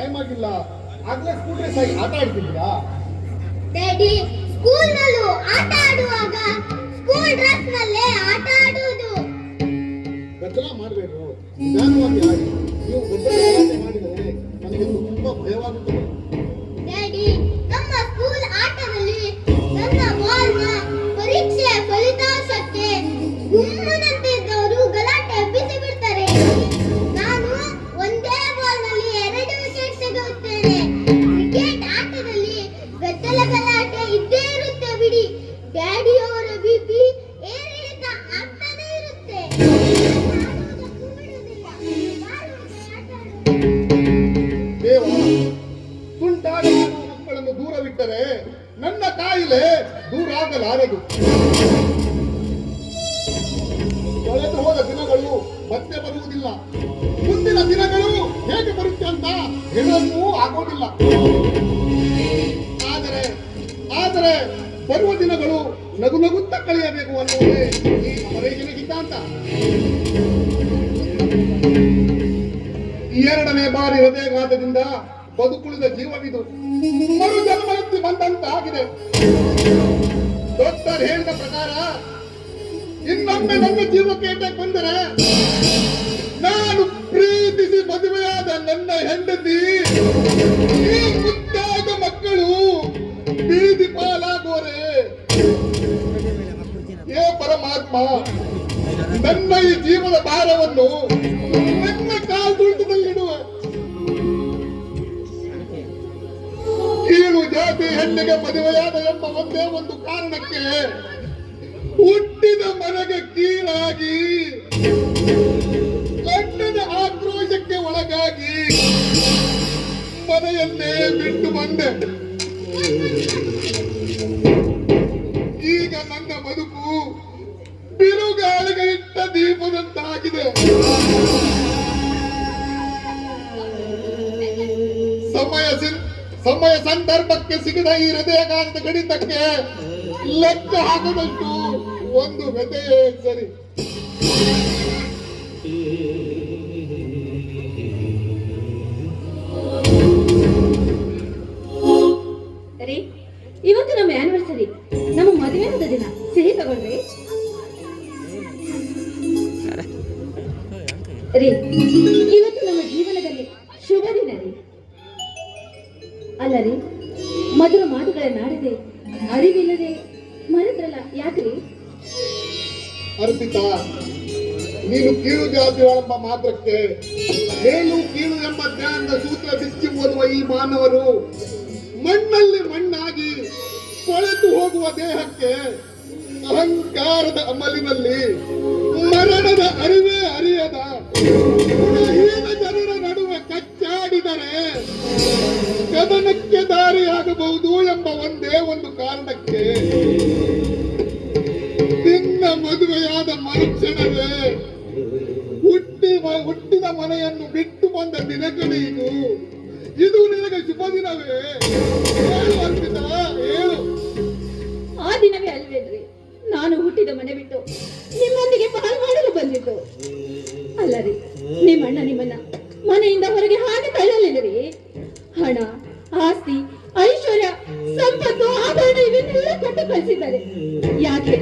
Time ಆಗಿಲ್ಲ. ಆಗ್ಲೇ school race ಆಗಿ ಆಟ ಆಡ್ತಿದ್ಯಾ? ಡ್ಯಾಡಿ, ಸ್ಕೂಲ್ ನಲ್ಲೂ ಆಟ ಆಡುವಾಗ ಸ್ಕೂಲ್ ಡ್ರೆಸ್ ನಲ್ಲೇ ಆಟ ಆಡುವುದು. ಗದ್ದಲ ಮಾಡಬೇಡ್ರು, ನಿಧಾನವಾಗಿ ಆಡಿ. ನೀವು ಗದ್ದಲ ಮಾಡಿದರೆ ನನಗೆ ತುಂಬಾ ಭಯವಾಗುತ್ತದೆ. ಡ್ಯಾಡಿ, ನಮ್ಮ ಸ್ಕೂಲ್ ಆಟದಲ್ಲಿ ನನ್ನ ಬಾಲ್ನ ಪರೀಕ್ಷೆ ಫಲಿತಾಂಶಕ್ಕೆ ಗುಮ್ಮನಂತಿದ್ದವರು ಗಲಾಟೆ ಎಬ್ಬಿಸಿ ಬಿಡ್ತಾರೆ. ನಾನು ಒಂದೇ ಬಾಲ್ನಲ್ಲಿ 2 ವಿಕೆಟ್ ತೆಗೆಯುತ್ತೇನೆ. ಕ್ರಿಕೆಟ್ ಆಟದಲ್ಲಿ ಗದ್ದಲ ಗಲಾಟೆ ಇದ್ದೇ ಇರುತ್ತೆ ಬಿಡಿ. ಡ್ಯಾಡಿ ಅವರ ಬಿಪಿ ಏರಿಳಿತ ಆಗ್ತಾನೆ ಇರುತ್ತೆ. ದೇವ, ತುಂಟಾಡುವ ಮಕ್ಕಳನ್ನು ದೂರವಿಟ್ಟರೆ ನನ್ನ ಕಾಯಿಲೆ ದೂರಾಗಲಾರದು. ಕಳೆದು ಹೋದ ದಿನಗಳು ಮತ್ತೆ ಬರುವುದಿಲ್ಲ. ಮುಂದಿನ ದಿನಗಳು ಹೇಗೆ ಬರುತ್ತೆ ಅಂತ ಹೇಳಲು ಆಗೋದಿಲ್ಲ. ಆದರೆ ಬರುವ ದಿನಗಳು ನಗು ನಗುತ್ತಾ ಕಳೆಯಬೇಕು ಅನ್ನುವುದೇ ಈ ಅಮರೇಶನ ಸಿದ್ಧಾಂತ. 2ನೇ ಬಾರಿ ಹೃದಯಘಾತದಿಂದ ಬದುಕುಳಿದ ಜೀವವಿದು. ಮರು ಜನ್ಮಕ್ಕೆ ಬಂದಂತಾಗಿದೆ. ಡಾಕ್ಟರ್ ಹೇಳಿದ ಪ್ರಕಾರ ಇನ್ನೊಮ್ಮೆ ನನ್ನ ಜೀವಕ್ಕೆ ಏಟಕ್ಕೆ ಬಂದರೆ ನಾನು ಪ್ರೀತಿಸಿ ಮದುವೆಯಾದ ನನ್ನ ಹೆಂಡತಿ, ಈ ಮುದ್ದಾದ ಮಕ್ಕಳು ಬೀದಿ ಪಾಲಾಗೋರೆ. ಏ ಪರಮಾತ್ಮ, ನನ್ನ ಈ ಜೀವದ ಭಾರವನ್ನು ನನ್ನ ಕಾಲ್ದುಳಿತದಲ್ಲಿಡುವ. ಕೀಳು ಜಾತಿ ಹೆಣ್ಣಿಗೆ ಮದುವೆಯಾದ ಎಂಬ ಒಂದೇ ಒಂದು ಕಾರಣಕ್ಕೆ ಹುಟ್ಟಿದ ಮನೆಗೆ ಕೀಳಾಗಿ ಗಂಡನ ಆಕ್ರೋಶಕ್ಕೆ ಒಳಗಾಗಿ ಮನೆಯನ್ನೇ ಬಿಟ್ಟು ಬಂದೆ. ಈಗ ನನ್ನ ಬದುಕು ಬಿರುಗಾಳಿಗೆ ಇಟ್ಟ ದೀಪದಂತಾಗಿದೆ. ಸಮಯ ಸಂದರ್ಭಕ್ಕೆ ಸಿಗದ ಈ ಹೃದಯಘಾತದ ಗಣಿತಕ್ಕೆ ಲೆಕ್ಕ ಹಾಕದಷ್ಟು ಒಂದು ವ್ಯಥೆಯೇ ಸರಿ. ರೀ, ಇವತ್ತು ನಮ್ಮ ಆನಿವರ್ಸರಿ, ನಮ್ಮ ಮದುವೆಯಾದ ದಿನ. ಸಿಹಿ ತಗೊಳ್ರಿ ರೀ. ಇವತ್ತು ನಮ್ಮ ಜೀವನದಲ್ಲಿ ಶುಭ ದಿನ ರೀ. ಅಲ್ಲ ರೀ, ಮಧುರ ಮಾತುಗಳನ್ನಾಡದೆ ಅರಿವಿಲ್ಲದೆ ಮರೆತ್ರಲ್ಲ, ಯಾಕ್ರಿ? ಅರ್ಪಿತಾ, ನೀನು ಕೀಳು ಜಾತಿಗಳೆಂಬ ಮಾತ್ರಕ್ಕೆ ಮೇಲು ಕೀಳು ಎಂಬ ಜ್ಞಾನದ ಸೂತ್ರ ಬಿಚ್ಚಿ ಓದುವ ಈ ಮಾನವರು ಮಣ್ಣಲ್ಲಿ ಮಣ್ಣಾಗಿ ಕೊಳೆತು ಹೋಗುವ ದೇಹಕ್ಕೆ ಅಹಂಕಾರದ ಅಮಲಿನಲ್ಲಿ ಮರಣದ ಅರಿವೇ ಅರಿಯದ ಗುಣಹೀನ ಜನರ ನಡುವೆ ಕಚ್ಚಾಡಿದರೆ ಕದನಕ್ಕೆ ದಾರಿಯಾಗಬಹುದು ಎಂಬ ಒಂದೇ ಒಂದು ಕಾರಣಕ್ಕೆ ನಿನ್ನ ಮದುವೆಯಾದ ಮರುಕ್ಷಣವೇ ಹುಟ್ಟಿದ ಮನೆಯನ್ನು ಬಿಟ್ಟು ಬಂದ ದಿನಗಳೀನು. ಇದು ನಿನಗೆ ಶುಭ ದಿನವೇ? ಹೇಳು ಅರ್ಪಿತಾ, ಹೇಳು. ಆ ದಿನವೇ ಅಲ್ವೇನ್ರಿ ನಾನು ಹುಟ್ಟಿದ ಮನೆ ಬಿಟ್ಟು ನಿಮ್ಮೊಂದಿಗೆ ಪಾಲು ಮಾಡಲು ಬಂದಿದ್ದು. ಅಲ್ಲ ರೀ, ನಿಮ್ಮಣ್ಣ ನಿಮ್ಮನ್ನ ಮನೆಯಿಂದ ಹೊರಗೆ ಹಾಗೆ ತಳ್ಳಲಿಲ್ಲರಿ. ಹಣ, ಆಸ್ತಿ, ಐಶ್ವರ್ಯ, ಸಂಪತ್ತು, ಆಭರಣ ಇವನ್ನೆಲ್ಲ ಕೊಟ್ಟು ಕಳಿಸಿದ್ದಾರೆ. ಯಾಕೆ?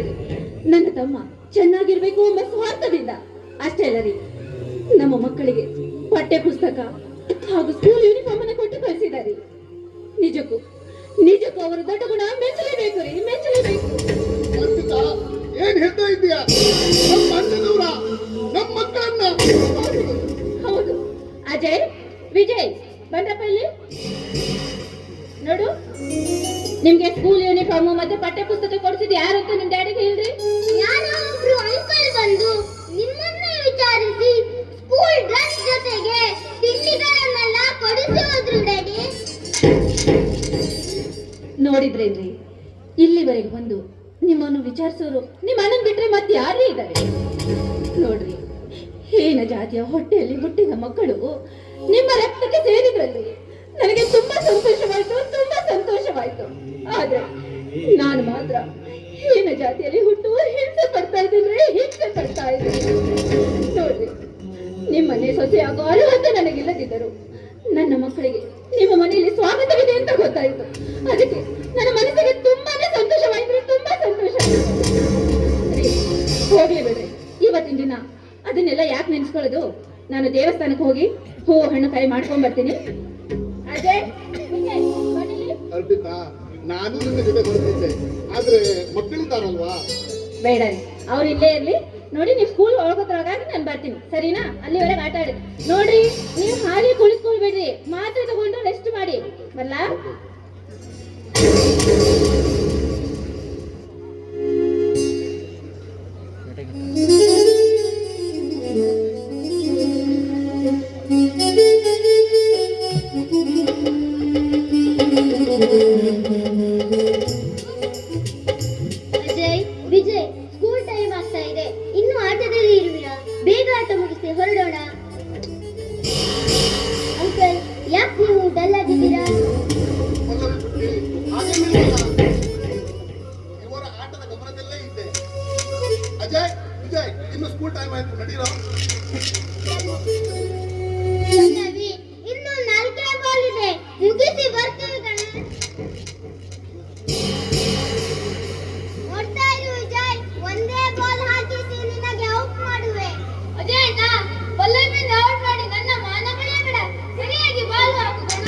ನನ್ನ ತಮ್ಮ ಚೆನ್ನಾಗಿರ್ಬೇಕು ಎಂಬ ಸ್ವಾರ್ಥದಿಂದ. ಅಷ್ಟೇ ಅಲ್ಲ ರೀ, ನಮ್ಮ ಮಕ್ಕಳಿಗೆ ಪಠ್ಯ ಪುಸ್ತಕ ಹಾಗೂ ಸ್ಕೂಲ್ ಯೂನಿಫಾರ್ಮ್ ಅನ್ನು ಕೊಟ್ಟು ಕಳಿಸಿದ್ದಾರೆ. ನಿಜಕ್ಕೂ ಅವರ ದೊಡ್ಡ ಗುಣ ಮೆಚ್ಚಲೇಬೇಕು ರೀ, ಮೆಚ್ಚಲೇಬೇಕು. ಏನ್ ಹೇಳ್ತಾ ಇದ್ದೀಯಾ? ನಮ್ಮ ಅಣ್ಣನವರ ನಮ್ಮ ಮಕ್ಕಳನ್ನ. ಹೌದು. ಅಜಯ್, ವಿಜಯ್, ಬಂದ್ರಪ್ಪ ಇಲ್ಲಿ ನೋಡು. ನಿಮ್ಗೆ ಸ್ಕೂಲ್ ಯೂನಿಫಾರ್ಮ್ ಮತ್ತೆ ಪಠ್ಯ ಪುಸ್ತಕ ಕೊಡಿಸಿದ್ ಯಾರು ಅಂತ ನಿಮ್ ಡ್ಯಾಡಿಗೆ ಹೇಳ್ರಿ. ಯಾರೋ ಒಬ್ರು ಅಂಕಲ್ ಬಂದು ನಿಮ್ಮನ್ನೇ ವಿಚಾರಿಸಿ ಸ್ಕೂಲ್ ಡ್ರೆಸ್ ಜೊತೆಗೆ ತಿಂಡಿಗಳನ್ನೆಲ್ಲ ಕೊಡಿಸಿ ಹೋದ್ರು ಡ್ಯಾಡಿ. ನೋಡಿದ್ರೇನ್ರಿ, ಇಲ್ಲಿವರೆಗೆ ಬಂದು ನಿಮ್ಮನ್ನು ವಿಚಾರಿಸೋರು ನಿಮ್ಮ ಅಣ್ಣನ್ ಬಿಟ್ರೆ ಮತ್ತೆ ಯಾರೇ ಇದ್ದಾರೆ? ನೋಡ್ರಿ, ಹೀನ ಜಾತಿಯ ಹೊಟ್ಟೆಯಲ್ಲಿ ಹುಟ್ಟಿದ ಮಕ್ಕಳು ನಿಮ್ಮ ರಕ್ತಕ್ಕೆ ಸೇರಿದ್ರಲ್ಲಿ ನನಗೆ ತುಂಬಾ ಸಂತೋಷವಾಯ್ತು. ಆದ್ರೆ ನಾನು ಮಾತ್ರ ಹೀನ ಜಾತಿಯಲ್ಲಿ ಹುಟ್ಟುವ ಹಿಂಸೆ ಪಡ್ತಾ ಇದ್ದೀನಿ. ನೋಡ್ರಿ, ನಿಮ್ಮನೆ ಸೊಸೆಯಾಗೋ ಅರ್ಹತೆ ನನಗಿಲ್ಲದಿದ್ದರು ನನ್ನ ಮಕ್ಕಳಿಗೆ ನಿಮ್ಮ ಮನೆಯಲ್ಲಿ ಸ್ವಾಗತವಿದೆ ಅಂತ ಗೊತ್ತಾಯಿತು. ಅದಕ್ಕೆ ನನ್ನ ಮನಸ್ಸಿಗೆ ತುಂಬಾನೇ ಸಂತೋಷವಾಯಿತು, ತುಂಬಾ ಸಂತೋಷ. ಹೋಗ್ಲಿ ಬಿಡ್ರಿ, ಇವತ್ತಿನ ದಿನ ಅದನ್ನೆಲ್ಲ ಯಾಕೆ ನೆನ್ಸ್ಕೊಳ್ಳೋದು. ನಾನು ದೇವಸ್ಥಾನಕ್ಕೆ ಹೋಗಿ ಹೂವು ಹಣ್ಣು ಕಾಯಿ ಮಾಡ್ಕೊಂಡ್ ಬರ್ತೀನಿ. ಅಜಯ್, ಅರ್ಪಿತಾ, ನಾನು ನಿನ್ನ ಜೊತೆ ಬರ್ತಿದ್ದೆ, ಆದ್ರೆ ಮಕ್ಕಳಿದ್ದಾರಲ್ವಾ? ಬೇಡ ರೀ, ಅವ್ರು ಇಲ್ಲೇ ಇರ್ಲಿ. ನೋಡಿ, ನೀವು ಸ್ಕೂಲ್ ಹೋಗೋದ್ರೊಳಗಾಗಿ ನಾನು ಬರ್ತೀನಿ, ಸರಿನಾ? ಅಲ್ಲಿವರೆಗೆ ಆಟ ಆಡಿ ನೋಡ್ರಿ. ನೀವು ಹಾಗೆ ಕುಳಿಸ್ಕೊಳ್ಬೇಡ್ರಿ, ಮಾತ್ರೆ ತಗೊಂಡು ರೆಸ್ಟ್ ಮಾಡಿ. ಬರ್ಲಾ? ಅಜಯ್, ವಿಜಯ್, ಸ್ಕೂಲ್ ಟೈಮ್ ಆಗ್ತಾ ಇದೆ. ಇನ್ನು ಆಟದಲ್ಲಿ ಇರುವಿರಾ? ಬೇಗ ಆಟ ಮುಗಿಸಿ ಹೊರಡೋಣ. ಅಂಕಲ್, ಯಾಕೆ ನೀವು ಡಲ್ ಆಗಿದ್ದೀರಾ? ಪಲ್ಲವಿ ಪುಟ್ಟಿ, ಹಾಗೇನಿಲ್ಲ. ಇವರ ಆಟದ ಗಮನದಲ್ಲೇ ಇದ್ದೆ. ಅಜಯ್, ವಿಜಯ್, ಇನ್ನು ಸ್ಕೂಲ್ ಟೈಮ್ ಆಯ್ತು, ನಡೀರೋ. ಪಲ್ಲವಿ, ಇನ್ನು 4 ಬಾಲ್ ಇದೆ, ಮುಗಿಸಿ ಬರ್ತೀವಿ ಕಣೆ. ನೋಡ್ತಾ ಇರು ವಿಜಯ್, ಒಂದೇ ಬಾಲ್ ಹಾಕಿಸಿ ನಿನಗೆ ಔಟ್ ಮಾಡುವೆ. ಅಜಯ್ ಅಣ್ಣ, ಪಲ್ಲವಿನ ಔಟ್ ಮಾಡಿ ನನ್ನ ಮಾನ ಬೆಳೆಯಬೇಡ. ಸರಿಯಾಗಿ ಬಾಲ್ ಹಾಕು ಕಣ.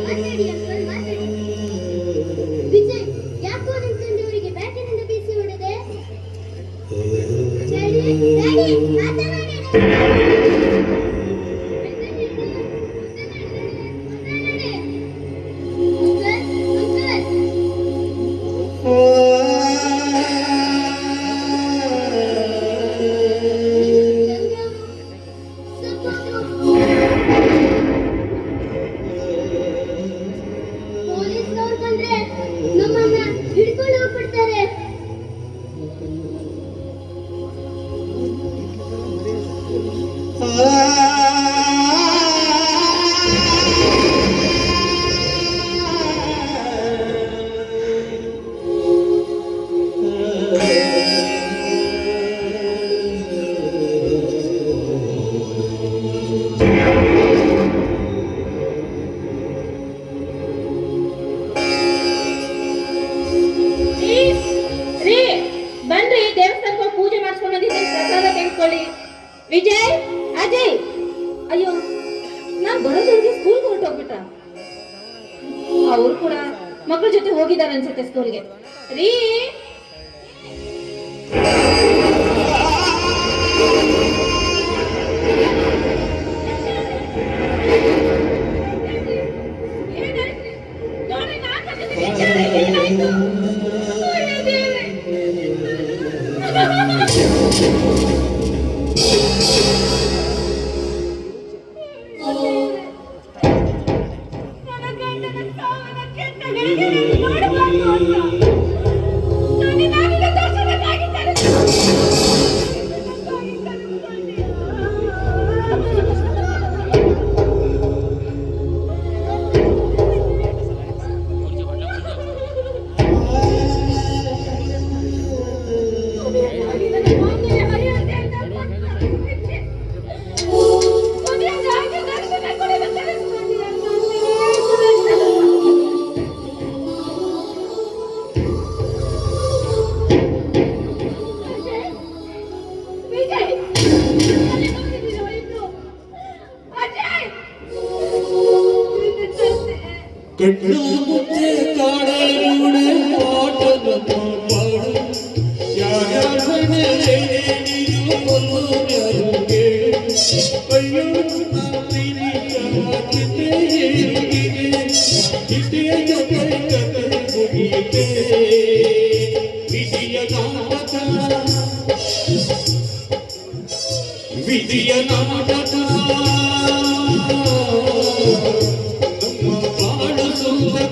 ಮಾತಾಡಿ ಅಂಕಲ್, ಮಾತಾಡಿ. ವಿಜಯ್, ಯಾಕೋ ನಿಮ್ ತಂದೆಯವರಿಗೆ ಬ್ಯಾಟಿನಿಂದ ಬೀಸಿ ಹೊಡೆದೆ? ಡ್ಯಾಡಿ, ಡ್ಯಾಡಿ, ಮಾತನಾಡಿ. ಪೊಲೀಸ್ನವ್ರು ಬಂದ್ರೆ ನಮ್ಮನ್ನ ಹಿಡ್ಕೊಂಡು ಹೋಗ್ಬಿಡ್ತಾರೆ. ರೀ, ಬನ್ರಿ, ದೇವಸ್ಥಾನಕ್ಕೆ ಹೋಗಿ ಪೂಜೆ ಮಾಡಿಸ್ಕೊಂಡು ಬಂದಿದ್ದೀನಿ, ಪ್ರಸಾದ ತೆಗೆದುಕೊಳ್ಳಿ. ವಿಜಯ್, ಅಜಯ್, ಅಯ್ಯೋ, ನಾನ್ ಬರೋದ್ರಿಗೆ ಸ್ಕೂಲ್ಗೆ ಹೊರಟೋಗ್ಬಿಟ್ಟ. ಅವ್ರು ಕೂಡ ಮಕ್ಕಳ ಜೊತೆ ಹೋಗಿದ್ದಾರೆ ಅನ್ಸುತ್ತೆ ಸ್ಕೂಲ್ಗೆ. ರೀ, ಕಣ್ಣು ಮುಚ್ಚೆ ಕಾಡಲೂಡೆ ಆಟದ ಪಾಡು ಯಾರ್ಯಾರನೆ ನೀನು ಕೊಲ್ಲುಗೆ ಅಯ್ಯೋ ನಾನಿನಿ ಕಾಕಿತೆ ಇತಿಯ ಜೊತೆ ಕತೆ ಮುಗಿತೆ ವಿಧಿಯ ನಾಟಕ ವಿಧಿಯ ನಾಟಕ ನಮ್ಮ ಬಾಳು ಸುಂದರ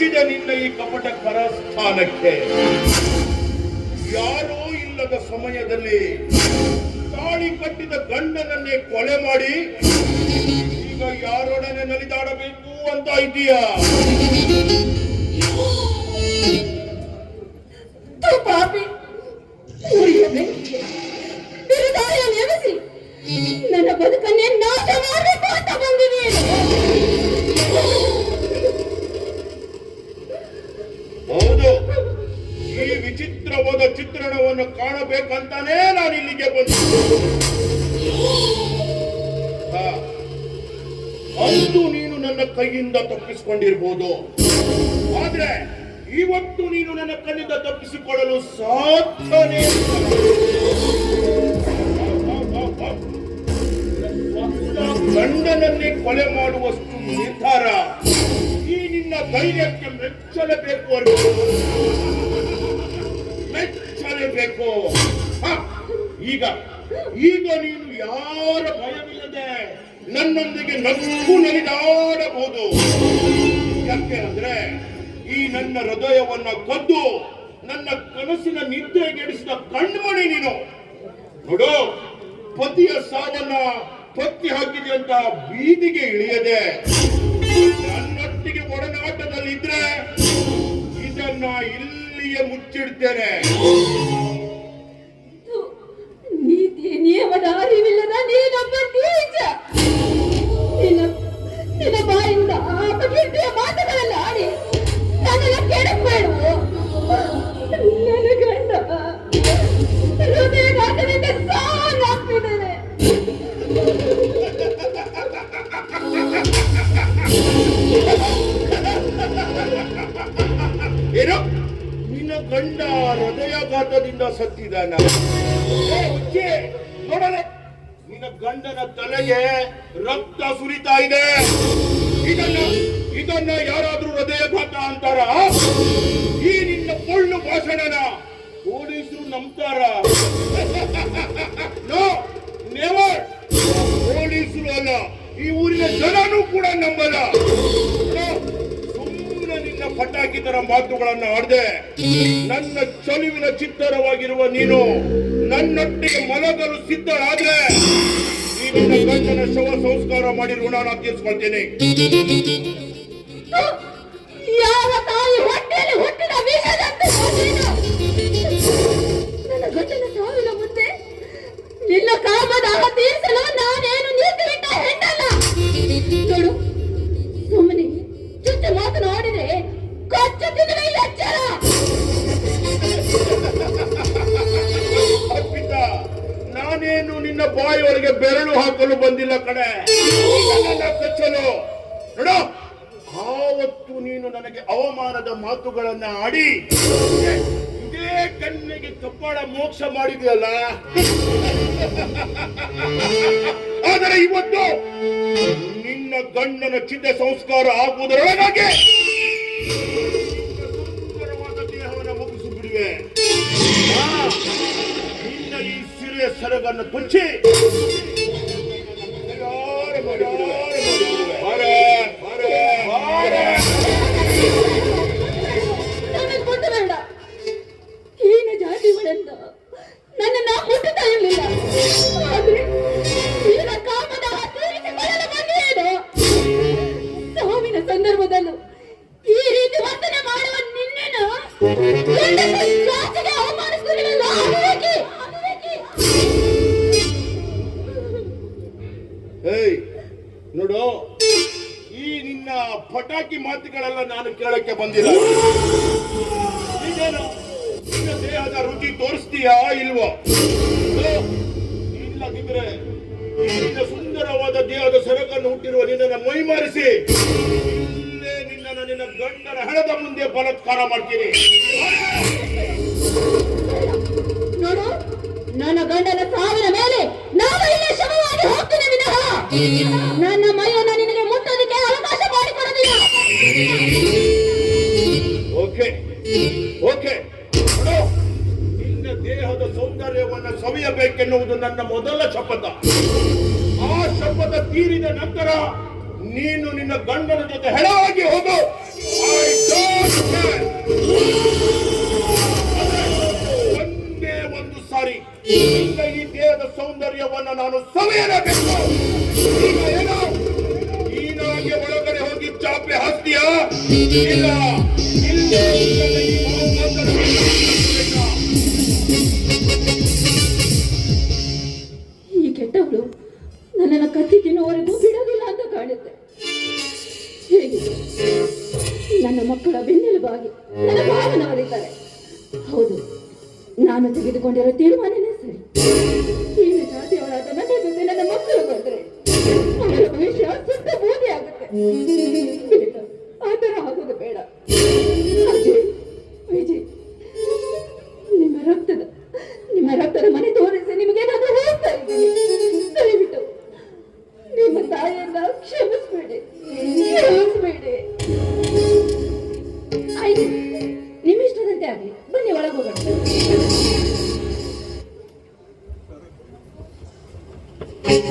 ಮೆಚ್ಚಿದ ನಿನ್ನ ಈ ಕಪಟ ಕರಸ್ಥಾನಕ್ಕೆ. ಯಾರೋ ಇಲ್ಲದ ಸಮಯದಲ್ಲಿ ತಾಳಿ ಕಟ್ಟಿದ ಗಂಡನನ್ನೇ ಕೊಲೆ ಮಾಡಿ ಈಗ ಯಾರೊಡನೆ ನಲಿದಾಡಬೇಕು ಅಂತ ಇದೀಯಾ? ಪಾಪಿ ಉರಿಯ ಬೆಂಕಿಗೆ ಬಿರುಗಾಳಿಯನ್ನು ಎಬ್ಬಿಸಿ ನನ್ನ ಬದುಕನ್ನೇ ನಾಶ ಮಾಡಬೇಕು ಅಂತ ಬಂದಿದ್ದೀನಿ. ಹೌದು, ಈ ವಿಚಿತ್ರವಾದ ಚಿತ್ರಣವನ್ನು ಕಾಣಬೇಕಂತಾನೇ ನಾನು ಇಲ್ಲಿಗೆ ಬಂದಿದ್ದೆ. ಅಂದು ನೀನು ನನ್ನ ಕೈಯಿಂದ ತಪ್ಪಿಸಿಕೊಂಡಿರ್ಬೋದು, ಆದ್ರೆ ಇವತ್ತು ನೀನು ನನ್ನ ಕಣ್ಣಿಂದ ತಪ್ಪಿಸಿಕೊಳ್ಳಲು ಸಾಧ್ಯನೇ ಇಲ್ಲ. ಗಂಡನನ್ನೇ ಕೊಲೆ ಮಾಡುವಷ್ಟು ನಿರ್ಧಾರ ಈ ನಿನ್ನ ಧೈರ್ಯಕ್ಕೆ ಮೆಚ್ಚಲೇಬೇಕು, ಮೆಚ್ಚಲೇಬೇಕು. ಈಗ ಈಗ ನೀನು ಯಾರ ಭಯವಿಲ್ಲದೆ ನನ್ನೊಂದಿಗೆ ನಕ್ಕು ನಲಿದಾಡಬಹುದು. ಯಾಕೆ ಅಂದ್ರೆ ಈ ನನ್ನ ಹೃದಯವನ್ನ ಕದ್ದು ನನ್ನ ಕನಸಿನ ನಿದ್ರೆಗೆಡಿಸಿದ ಕಣ್ಮಣಿ ನೀನು. ನೋಡು, ಪತಿಯ ಸಾವನ್ನ ಪತ್ತಿ ಹಾಕಿದೆ ಅಂತ ಬೀದಿಗೆ ಇಳಿಯದೆ ನನ್ನೊಟ್ಟಿಗೆ ಒಡನಾಟದಲ್ಲಿದ್ರೆ ಇದನ್ನ ಇಲ್ಲಿಯೇ ಮುಚ್ಚಿಡ್ತೇನೆ. ನೀತಿ ನಿಯಮದ ಅರಿವಿಲ್ಲದ ನೀನೊಬ್ಬ ನೀಚ. ನಿನ್ನ ಬಾಯಿಂದ ಅಪಕೀರ್ತಿಯ ಮಾತುಗಳೆಲ್ಲ ಆಡಿ ನನ್ನನ್ನು ಕೆಡಬೇಡ. ನನ್ನ ಗಂಡ ಹೃದಯಘಾತದಿಂದ ಸಾವನ್ನಪ್ಪಿದ್ದಾನೆ. ಏನು, ನಿನ್ನ ಗಂಡ ಹೃದಯಾಘಾತದಿಂದ ಸತ್ತಿದಾನ? ನೋಡಲೆ, ನಿನ್ನ ಗಂಡನ ತಲೆಗೆ ರಕ್ತ ಸುರಿತಾ ಇದೆ. ಇದನ್ನ ಯಾರಾದ್ರೂ ಹೃದಯಾಘಾತ ಅಂತಾರ? ಈ ನಿನ್ನ ಪೊಳ್ಳು ಭಾಷಣನ ಪೊಲೀಸರು ನಂಬ್ತಾರ? No, never. ಪೊಲೀಸರು ಅಲ್ಲ, ಈ ಊರಿನ ಜನನೂ ಕೂಡ ನಂಬಲ್ಲ. ಸುಮ್ಮನೆ ನಿನ್ನ ಪಟಾಕಿ ತರ ಮಾತುಗಳನ್ನ ಆಡದೆ ನನ್ನ ಚಲುವಿನ ಚಿತ್ತರವಾಗಿರುವ ನೀನು ನನ್ನೊಟ್ಟಿಗೆ ಮಲಗಲು ಸಿದ್ಧರಾದ್ರೆ ಈ ನಿನ್ನ ಗಂಡನ ಶವ ಸಂಸ್ಕಾರ ಮಾಡಿ ಋಣನ ತೀರಿಸ್ಕೊಳ್ತೇನೆ. ಯಾವ ತಾಯಿ ಹೊಟ್ಟೆಯಲ್ಲಿ ಹುಟ್ಟಿದ ವಿಷದಂತೆ ನನ್ನ ಗಂಡನ ಸಾವಿನ ಮುಂದೆ ನಿನ್ನ ಕಾಮದ ತೀರಿಸಲು ನಾನೇನು ನೀತಿ ಬಿಟ್ಟ ಹೆಣ್ಣಲ್ಲ. ನೋಡು, ಸುಮ್ಮನೆ ಚುಚ್ಚು ಮಾತನಾಡಿದ್ರೆ ಕೊಚ್ಚು ತಿನ್ನುವ ಎಚ್ಚರ. ಅರ್ಪಿತಾ, ನಾನೇನು ನಿನ್ನ ಬಾಯಿಯೊಳಗೆ ಬೆರಳು ಹಾಕಲು ಬಂದಿಲ್ಲ ಕಡೆ, ಕಚ್ಚಲು. ನೋಡು, ಆವತ್ತು ನೀನು ನನಗೆ ಅವಮಾನದ ಮಾತುಗಳನ್ನ ಆಡಿ ಇದೇ ಕಣ್ಣಿಗೆ ಕಪ್ಪಾಳ ಮೋಕ್ಷ ಮಾಡಿದೆಯಲ್ಲ, ಆದರೆ ಇವತ್ತು ನಿನ್ನ ಗಂಡನ ಚಿತ್ತ ಸಂಸ್ಕಾರ ಆಗುವುದರೊಳಗಾಗಿ ಸುಂದರವಾದ ದೇಹವನ್ನು ಮುಗಿಸಿ ಬಿಡುವೆ. ನಿನ್ನ ಈ ಸಿರಿಯ ಸರಗನ್ನು ತುಚ್ಚಿ ಕೊಟ್ಟಬೇಡ. ಹೀನ ಜಾತಿಗಳಿಂದ ನನ್ನನ್ನ ಮುಟ್ಟುತ್ತಾ ಇರಲಿಲ್ಲ, ಆದ್ರೆ ಈಗ ಕಾಮದ ತೀರಿಸಿಕೊಳ್ಳಲು ಬಂದಿದ್ದೇನೆ. ಸಾವಿನ ಸಂದರ್ಭದಲ್ಲೂ ಈ ರೀತಿ ವರ್ತನೆ ಮಾಡುವ ನಿನ್ನನ್ನು ಜಾತಿಗೆ ಅವಮಾನಿಸುವುದಿಲ್ಲ. ನೋಡು, ಈ ನಿನ್ನ ಪಟಾಕಿ ಮಾತುಗಳೆಲ್ಲ ನಾನು ಕೇಳಕ್ಕೆ ಬಂದಿಲ್ಲ. ಈಗೇನು ನಿನ್ನ ದೇಹದ ರುಚಿ ತೋರಿಸ್ತೀಯಾ ಇಲ್ವೋ? ಇಲ್ಲದಿದ್ರೆ ನಿನ್ನ ಸುಂದರವಾದ ದೇಹದ ಸರಕನ್ನು ಹುಟ್ಟಿರುವ ನಿನ್ನನ್ನು ಮೈಮಾರಿಸಿ ಇಲ್ಲೇ ನಿನ್ನ ಗಂಡನ ಹಣದ ಮುಂದೆ ಬಲಾತ್ಕಾರ ಮಾಡ್ತೀನಿ. ನೋಡು, ನನ್ನ ಗಂಡನ ಸಾವಿನ ಮೇಲೆ ನಾನು ಇಲ್ಲೇ ಶವವಾಗಿ ಹೋಗ್ತೀನಿ ವಿನಃ ನನ್ನ ಮೈಯನ್ನು ನಿನಗೆ ಮುಟ್ಟೋದಕ್ಕೆ ಅವಕಾಶ ಮಾಡಿಕೊಡೋದಿಲ್ಲ. ಓಕೆ ಓಕೆ, ನಿನ್ನ ದೇಹದ ಸೌಂದರ್ಯವನ್ನು ಸವಿಯಬೇಕೆನ್ನುವುದು ನನ್ನ ಮೊದಲ ಶಪಥ. ಆ ಶಪಥ ತೀರಿದ ನಂತರ ನೀನು ನಿನ್ನ ಗಂಡನ ಜೊತೆ ಹೆಣವಾಗಿ ಹೋಗು. ನಾನು ಸವೆಯಲೇಬೇಕು. ಈಗ ಏನು ನೀನಾಗೆ ಒಳಗಡೆ ಹೋಗಿ ಚಾಪೆ ಹಾಕ್ತೀಯಾ? ಇಲ್ಲ ಇಲ್ಲೇ ಇಲ್ಲದೆ ಈ ಮಾತನ್ನು ಈ ಕೆಟ್ಟವಳು ನನ್ನನ್ನು ಕತ್ತಿ ತಿನ್ನುವವರೆಗೂ ಬಿಡೋದಿಲ್ಲ ಅಂತ ಕಾಣುತ್ತೆ. ಹೇಗಿದೆ ನನ್ನ ಮಕ್ಕಳ ಬೆನ್ನೆಲುಬಾಗಿ ನನ್ನ ಭಾವನವರಿದ್ದಾರೆ. ಹೌದು, ನಾನು ತೆಗೆದುಕೊಂಡಿರೋ ತೀರ್ಮಾನನೇ ಸರಿ. ಏನು ಜಾತಿಯವಳಾದ ನನ್ನ ಜೊತೆ ನನ್ನ ಮಕ್ಕಳು ಬಂದ್ರೆ ಅವರ ಭವಿಷ್ಯ ಸುತ್ತ ಬೂದಿ ಆಗುತ್ತೆ. ಬೇಡ, ಆ ಥರ ಆಗೋದು ಬೇಡ. ಅಜಯ್, ವಿಜಯ್, ನಿಮ್ಮ ರಕ್ತದ ಮನೆ ತೋರಿಸಿ ನಿಮಗೆ ನಾನು ಹೋಗ್ತಾ ಇದ್ದೀನಿ. ದಯವಿಟ್ಟು ನಿಮ್ಮ ತಾಯಿಯನ್ನ ಕ್ಷಮಿಸ್ಬೇಡಿ. ಆಯ್ತು, ನಿಮ್ಮ ಇಷ್ಟದಂತೆ ಆಗ್ಲಿ. ಬನ್ನಿ, ಒಳಗೆ ಹೋಗೋಣ.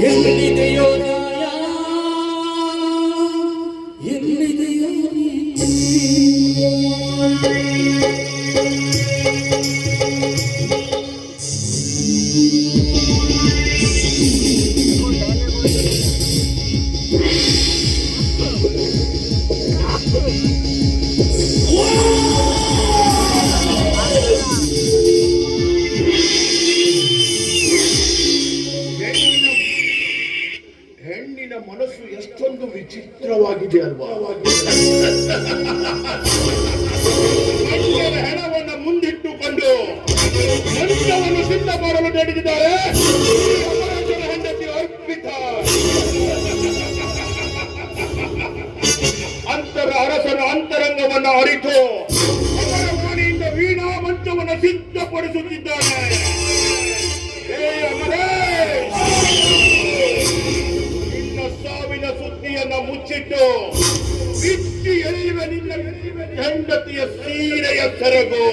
ಎಲ್ಲಿದೆಯೋ ನ್ಯಾಯ, ಎಲ್ಲಿದೆಯೋ ನೀತಿ? ಹೆಣ್ಣಿನ ಮನಸ್ಸು ಎಷ್ಟೊಂದು ವಿಚಿತ್ರವಾಗಿದೆ ಅಲ್ವಾ? ಗಂಡನ ಹೆಣವನ್ನ ಮುಂದಿಟ್ಟುಕೊಂಡು ಮಂತ್ರವನ್ನು ಸಿದ್ಧ ಮಾಡಲು ನಡೆದಿದ್ದಾರೆ ಅಪರಾಧನ ಹೆಂಡತಿ ಅರ್ಪಿತ. ಅರಸನ ಅಂತರಂಗವನ್ನು ಅರಿತು ಅವರ ವಾಣಿಯಿಂದ ವೀಣಾ ಮಂತ್ರವನ್ನು ಸಿದ್ಧಪಡಿಸುತ್ತಿದ್ದಾನೆ. ನಿನ್ನ ಸಾವಿನ ಸುದ್ದಿಯನ್ನ ಮುಚ್ಚಿಟ್ಟು ಬಿಚ್ಚಿ ಎಲ್ಲಿವೆ ನಿನ್ನ ಹೆಂಡತಿಯ ಸೀರೆಯ ಸೆರಗು.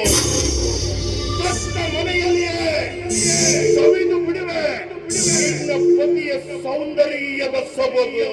ಸತ್ತ ಮನೆಯಲ್ಲಿಯೇ ಕವಿದು ಬಿಡುವೆ ನಿನ್ನ ಪತಿಯ ಸೌಂದರ್ಯದ ಸೊಬಗು.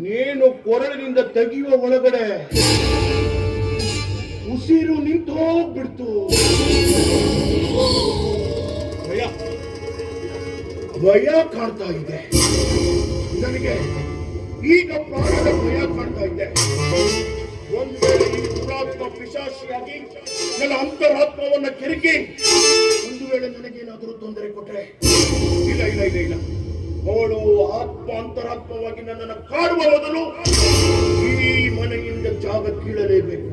ನೇಣು ಕೊರಳಿನಿಂದ ತೆಗೆಯುವ ಒಳಗಡೆ ಉಸಿರು ನಿಂತು ಹೋಗ್ಬಿಡ್ತು. ಭಯ ಕಾಣ್ತಾ ಇದೆ ನನಗೆ. ಈಗ ಪ್ರಾಣದ ಭಯ ಕಾಣ್ತಾ ಇದೆ. ಒಂದು ವೇಳೆ ಈ ದುರಾತ್ಮ ಪಿಶಾಚಿಯಾಗಿ ನನ್ನ ಅಂತರಾತ್ಮವನ್ನ ಕೆರಕಿ ಒಂದು ವೇಳೆ ನನಗೇನಾದರೂ ತೊಂದರೆ ಕೊಟ್ರೆ, ಇಲ್ಲ ಇಲ್ಲ ಇಲ್ಲ ಇಲ್ಲ, ಅವಳು ಆತ್ಮ ಅಂತರಾತ್ಮವಾಗಿ ನನ್ನನ್ನು ಕಾಡುವ ಮೊದಲು ಈ ಮನೆಯಿಂದ ಜಾಗ ಕೀಳಲೇಬೇಕು.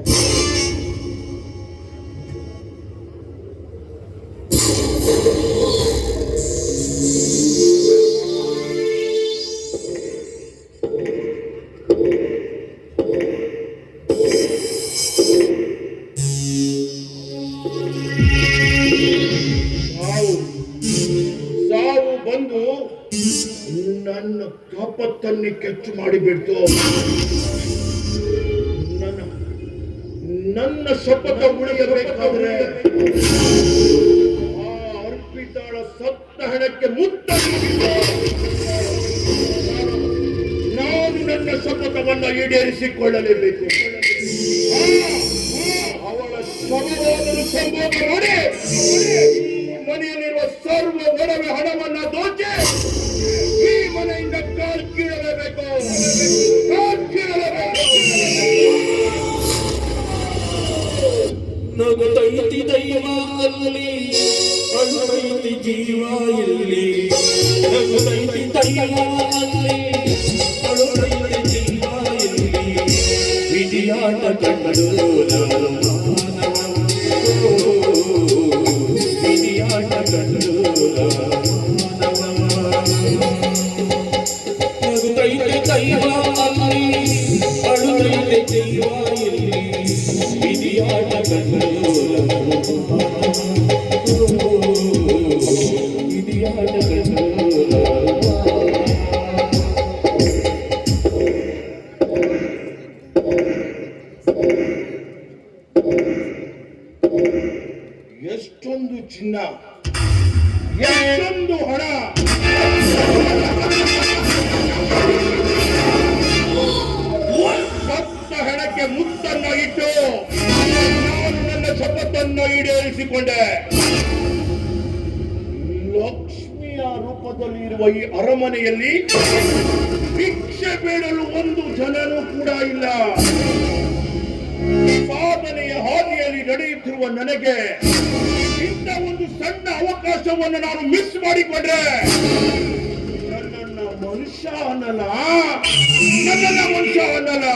ಸಾವು ಬಂದು ನನ್ನ ಕಪತ್ತನ್ನೇ ಕೆಚ್ಚು ಮಾಡಿಬಿಡ್ತು. ನನ್ನ ಶಪಥ ಉಳಿಯಬೇಕಾದ್ರೆ ಆ ಅರ್ಪಿತಾಳ ಸತ್ತ ಹೆಣಕ್ಕೆ ನಾನು ನನ್ನ ಶಪಥವನ್ನ ಈಡೇರಿಸಿಕೊಳ್ಳಲೇಬೇಕು. ಅವಳ ಶವವಾದರೂ ಸಂಭೋಗ ಮಾಡಿ ಮನೆಯಲ್ಲಿರುವ ಸರ್ವ ಒಡವೆ ಹಣವನ್ನ ದೋಚಿ ಈ ಮನೆಯಿಂದ ಕಾಲ್ ಕೀಳಲೇಬೇಕು. ನಗುತ್ತೈತಿ ದೈವ ಅಲ್ಲಿ, ಅಳುತ್ತೈತಿ ಜೀವ ಇಲ್ಲಿ. ನಗುತ್ತೈತಿ ದೈವ ಅಲ್ಲಿ, ಅಳುತ್ತೈತಿ ಜೀವ ಇಲ್ಲಿ. ವಿಧಿಯಾಟ ಕಂಡು ನಾನು ಮಾನವ ಆಟ ಕಂಡು ನಗುತ್ತೈತೆ ದೈವ ಅಲ್ಲಿ ಅಳುತ್ತೈತೆ ಜೀವ ಇಲ್ಲಿ ವಿಧಿಯಾಟ ಕಂಡು ವಿಧಿಯಾಟ ಕಂಡು ಎಷ್ಟೊಂದು ಚಿನ್ನ, ಎಷ್ಟೊಂದು ಹಣ, ಸತ್ತ ಹೆಣಕ್ಕೆ ಮುತ್ತನ್ನ ಇಟ್ಟು ನಾನು ನನ್ನ ಶಪಥನ್ನು ಈಡೇರಿಸಿಕೊಂಡೆ. ಲಕ್ಷ್ಮಿಯ ರೂಪದಲ್ಲಿ ಇರುವ ಈ ಅರಮನೆಯಲ್ಲಿ ಭಿಕ್ಷೆ ಬೇಡಲು ಒಂದು ಜನನೂ ಕೂಡ ಇಲ್ಲ. ಸಾಧನೆಯ ಹಾದಿಯಲ್ಲಿ ನಡೆಯುತ್ತಿರುವ ನನಗೆ ಇಂಥ ಒಂದು ಸಣ್ಣ ಅವಕಾಶವನ್ನು ನಾನು ಮಿಸ್ ಮಾಡಿಕೊಂಡ್ರೆ ನನ್ನನ್ನ ಮನುಷ್ಯ ಅನ್ನಲ್ಲ, ನನ್ನನ್ನ ಮನುಷ್ಯ ಅನ್ನಲ್ಲ.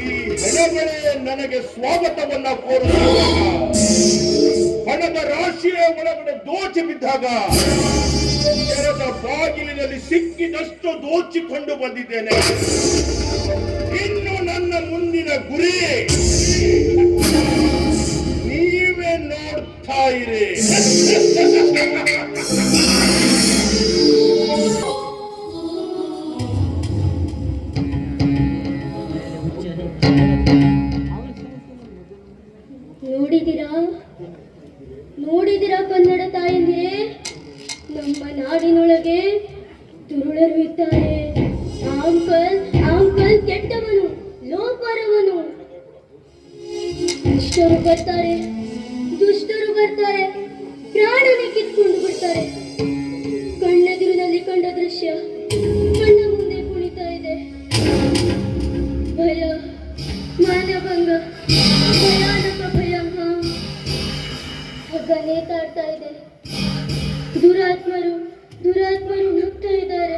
ಈ ಹೆಣಗಳೇ ನನಗೆ ಸ್ವಾಗತವನ್ನ ಕೋರುತ್ತಿರುವಾಗ, ಹಣದ ರಾಶಿಯೇ ಒಳಗಡೆ ದೋಚಿ ಬಿದ್ದಾಗ ತೆರೆದ ಬಾಗಿಲಿನಲ್ಲಿ ಸಿಕ್ಕಿದಷ್ಟು ದೋಚಿಕೊಂಡು ಬಂದಿದ್ದೇನೆ. ಇನ್ನು ನನ್ನ ಮುಂದಿನ ಗುರಿ ನೀವೇ ನೋಡ್ತಾ ಇರಿ. ನೋಡಿದಿರಾ ಕನ್ನಡ ತಾಯಂದಿರೇ, ನಮ್ಮ ನಾಡಿನೊಳಗೆ ದುರುಳರು ಇದ್ದಾರೆ. ಅಂಕಲ್ ಕೆಟ್ಟವನು, ಲೋಪರವನು. ದುಷ್ಟರು ಬರ್ತಾರೆ, ಪ್ರಾಣನೇ ಕಿತ್ಕೊಂಡು ಬಿಡ್ತಾರೆ. ಕಣ್ಣೆದುರಿನಲ್ಲಿ ಕಂಡ ದೃಶ್ಯ ಕಣ್ಣ ಮುಂದೆ ಕುಣಿತಾ ಇದೆ. ಭಯ, ಮಾನಭಂಗ, ಭಯಾನಕ ಭಯ ನೇತಾಡ್ತಾ ಇದೆ. ದುರಾತ್ಮರು ನುಗ್ತಾ ಇದ್ದಾರೆ.